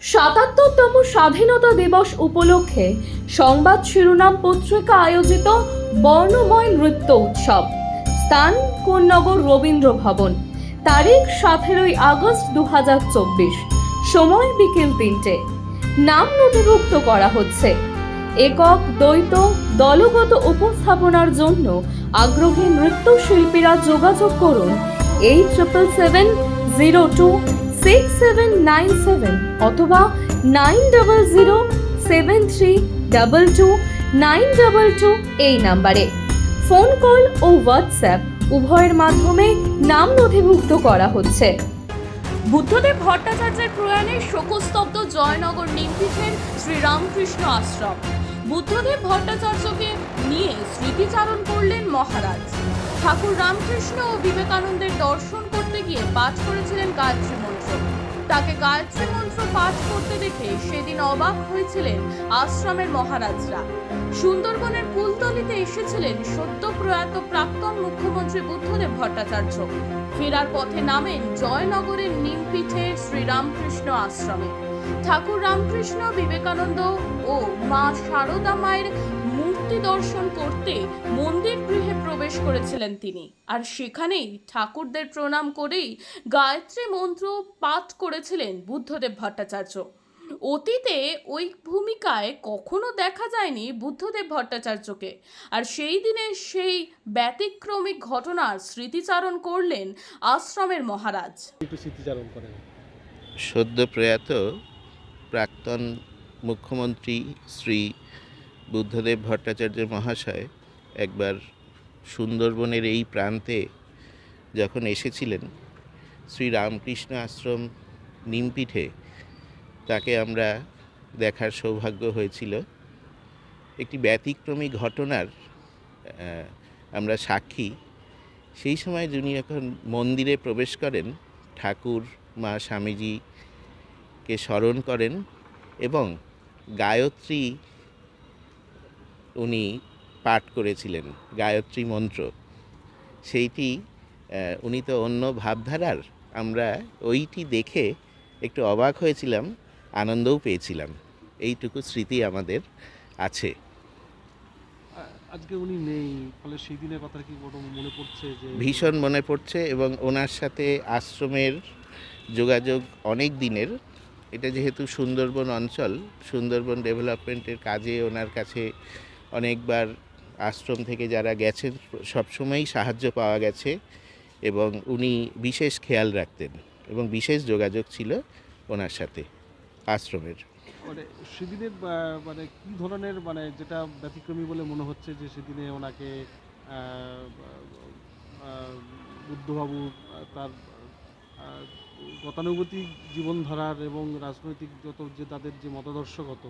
৭৭তম স্বাধীনতা দিবস উপলক্ষে সংবাদ শিরোনাম পত্রিকা আয়োজিত বর্ণময় নৃত্য উৎসব। স্থান কোন্নগর রবীন্দ্র ভবন। তারিখ 17ই আগস্ট 2024। সময় বিকেল 3টে। নাম নথিভুক্ত করা হচ্ছে। একক, দ্বৈত, দলগত উপস্থাপনার জন্য আগ্রহী নৃত্যশিল্পীরা যোগাযোগ করুন 87026797 অথবা 9007322922 এই নাম্বারে। ফোন কল ও হোয়াটসঅ্যাপ উভয়ের মাধ্যমে নাম নথিভুক্ত করা হচ্ছে। বুদ্ধদেব ভট্টাচার্যের প্রয়াণে শোকস্তব্ধ জয়নগর নিমপীঠের শ্রীরামকৃষ্ণ আশ্রম। বুদ্ধদেব ভট্টাচার্যকে নিয়ে স্মৃতিচারণ করলেন মহারাজ। ঠাকুর রামকৃষ্ণ ও বিবেকানন্দের দর্শন করতে গিয়ে পাঠ করেছিলেন গায়ত্রী মন্ত্র। তাকে গায়ত্রী মন্ত্র পাঠ করতে দেখে সেদিন অবাক হয়েছিলেন আশ্রমের মহারাজরা। সুন্দরবনের কুলতলিতে এসেছিলেন সদ্য প্রয়াত প্রাক্তন মুখ্যমন্ত্রী বুদ্ধদেব ভট্টাচার্য। ফেরার পথে নামেন জয়নগরের নিমপীঠের শ্রীরামকৃষ্ণ আশ্রমে। ঠাকুর রামকৃষ্ণ, বিবেকানন্দ ও মা শারদা মায়ের মূর্তি দর্শন করতে মন্দির গৃহে প্রবেশ করেছিলেন তিনি। আর সেখানেই ঠাকুরদের প্রণাম করেই গায়ত্রী মন্ত্র পাঠ করেছিলেন বুদ্ধদেব ভট্টাচার্য। অতীতে ওই ভূমিকায় কখনো দেখা যায়নি বুদ্ধদেব ভট্টাচার্যকে। আর সেই দিনে সেই ব্যতিক্রমিক ঘটনার স্মৃতিচারণ করলেন আশ্রমের মহারাজ। স্মৃতিচারণ করেন সদ্য প্রয়াত প্রাক্তন মুখ্যমন্ত্রী শ্রী বুদ্ধদেব ভট্টাচার্য মহাশয় একবার সুন্দরবনের এই প্রান্তে যখন এসেছিলেন, শ্রী রামকৃষ্ণ আশ্রম নিমপীঠে তাকে আমরা দেখার সৌভাগ্য হয়েছিল। একটি ব্যতিক্রমী ঘটনার আমরা সাক্ষী। সেই সময় যিনি যখন মন্দিরে প্রবেশ করেন, ঠাকুর মা স্বামীজিকে স্মরণ করেন এবং গায়ত্রী উনি পাঠ করেছিলেন, গায়ত্রী মন্ত্র। সেইটি উনি তো অন্য ভাবধারার, আমরা ওইটি দেখে একটু অবাক হয়েছিলাম, আনন্দও পেয়েছিলাম। এইটুকু স্মৃতি আমাদের আছে। আজকে উনি নেই, ফলে সেই দিনের কথা কি মনে পড়ছে? যে ভীষণ মনে পড়ছে এবং ওনার সাথে আশ্রমের যোগাযোগ অনেক দিনের। এটা যেহেতু সুন্দরবন অঞ্চল, সুন্দরবন ডেভেলপমেন্টের কাজে ওনার কাছে অনেকবার আশ্রম থেকে যারা গেছেন সবসময়ই সাহায্য পাওয়া গেছে এবং উনি বিশেষ খেয়াল রাখতেন এবং বিশেষ যোগাযোগ ছিল ওনার সাথে আশ্রমের। মানে সেদিনের মানে কী ধরনের, মানে যেটা ব্যতিক্রমী বলে মনে হচ্ছে যে সেদিনে ওনাকে বুদ্ধবাবু তার গতানুগতিক জীবনধারার এবং রাজনৈতিক যত যে তাদের যে মতাদর্শগত,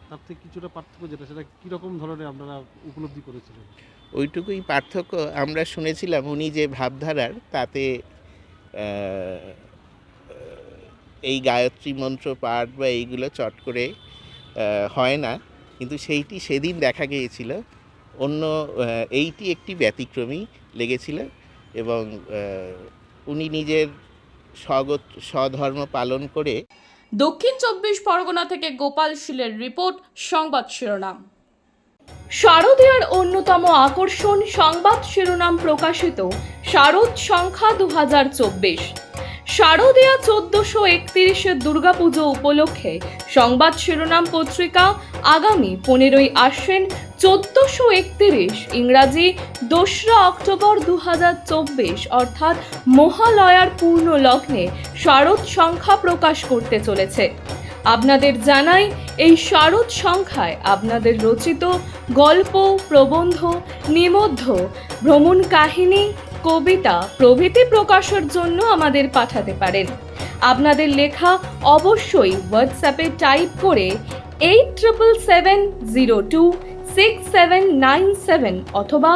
তার থেকে কিছুটা পার্থক্য যেটা, সেটা কীরকম ধরনের আপনারা উপলব্ধি করেছিলেন? ওইটুকুই পার্থক্য। আমরা শুনেছিলাম উনি যে ভাবধারার, তাতে এই গায়ত্রী মন্ত্র পাঠ বা এইগুলো চট করে হয় না, কিন্তু সেইটি সেদিন দেখা গিয়েছিল। অন্য এইটি একটি ব্যতিক্রমী লেগেছিল এবং উনি নিজের স্বধর্ম পালন করে। দক্ষিণ 24 পরগনা থেকে গোপাল শীলের রিপোর্ট, সংবাদ শিরোনাম। শারদীয়ার অন্যতম আকর্ষণ সংবাদ শিরোনাম প্রকাশিত শারদ সংখ্যা 2024। শারদীয়া 1431 দুর্গাপুজো উপলক্ষে সংবাদ শিরোনাম পত্রিকা আগামী 15ই আশ্বিন 1431 ইংরাজি 2রা অক্টোবর 2024 অর্থাৎ মহালয়ার পূর্ণ লগ্নে শারদ সংখ্যা প্রকাশ করতে চলেছে। আপনাদের জানাই, এই শারদ সংখ্যায় আপনাদের রচিত গল্প, প্রবন্ধ, নিবন্ধ, ভ্রমণ কাহিনী, কবিতা প্রভৃতি প্রকাশের জন্য আমাদের পাঠাতে পারেন। আপনাদের লেখা অবশ্যই হোয়াটসঅ্যাপে টাইপ করে 87026797 অথবা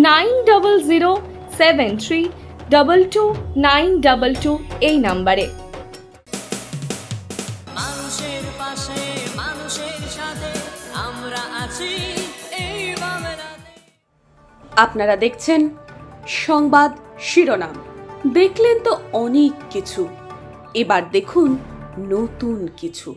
9007322922 এই নাম্বারে। মানুষের পাশে, মানুষের সাথে আমরা আছি এই বাংলাতে। আপনারা দেখছেন সংবাদ শিরোনাম। দেখলেন তো অনেক কিছু, এবার দেখুন নতুন কিছু।